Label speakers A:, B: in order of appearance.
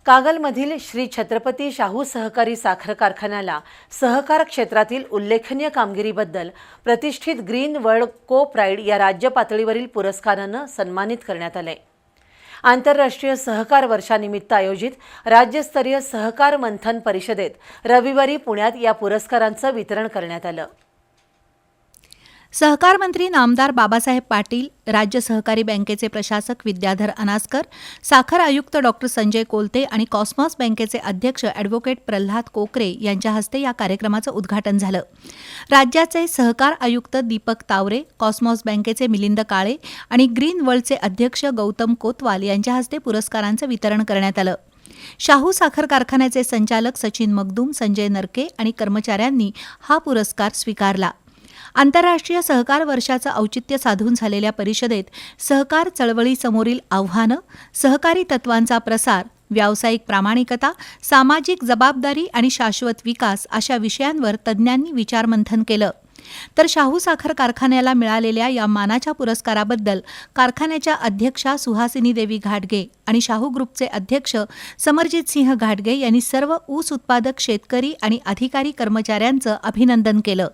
A: कागलमधील श्री छत्रपती शाहू सहकारी साखर कारखान्याला सहकार क्षेत्रातील उल्लेखनीय कामगिरीबद्दल प्रतिष्ठित ग्रीन वर्ल्ड को प्राइड या राज्य पातळीवरील पुरस्कारानं सन्मानित करण्यात आले। आंतरराष्ट्रीय सहकार वर्षानिमित्त आयोजित राज्यस्तरीय सहकार मंथन परिषदेत रविवारी पुण्यात या पुरस्कारांचं वितरण करण्यात आलं।
B: सहकार मंत्री नामदार बाबासाहेब पाटील, राज्य सहकारी बँकेचे प्रशासक विद्याधर अनास्कर, साखर आयुक्त डॉक्टर संजय कोलते आणि कॉस्मॉस बँकेचे अध्यक्ष ॲडव्होकेट प्रल्हाद कोकरे यांच्या हस्ते या कार्यक्रमाचं उद्घाटन झालं। राज्याचे सहकार आयुक्त दीपक तावरे, कॉस्मॉस बँकेचे मिलिंद काळे आणि ग्रीन वर्ल्डचे अध्यक्ष गौतम कोतवाल यांच्या हस्ते पुरस्कारांचं वितरण करण्यात आलं। शाहू साखर कारखान्याचे संचालक सचिन मगदूम, संजय नरके आणि कर्मचाऱ्यांनी हा पुरस्कार स्वीकारला। आंतरराष्ट्रीय सहकार वर्षाचं औचित्य साधून झालेल्या परिषदेत सहकार चळवळीसमोरील आव्हानं, सहकारी तत्वांचा प्रसार, व्यावसायिक प्रामाणिकता, सामाजिक जबाबदारी आणि शाश्वत विकास अशा विषयांवर तज्ज्ञांनी विचारमंथन केलं। तर शाहू साखर कारखान्याला मिळालेल्या या मानाच्या पुरस्काराबद्दल कारखान्याच्या अध्यक्षा सुहासिनी देवी घाटगे आणि शाहू ग्रुपचे अध्यक्ष समरजित सिंह घाटगे यांनी सर्व ऊस उत्पादक शेतकरी आणि अधिकारी कर्मचाऱ्यांचं अभिनंदन केलं।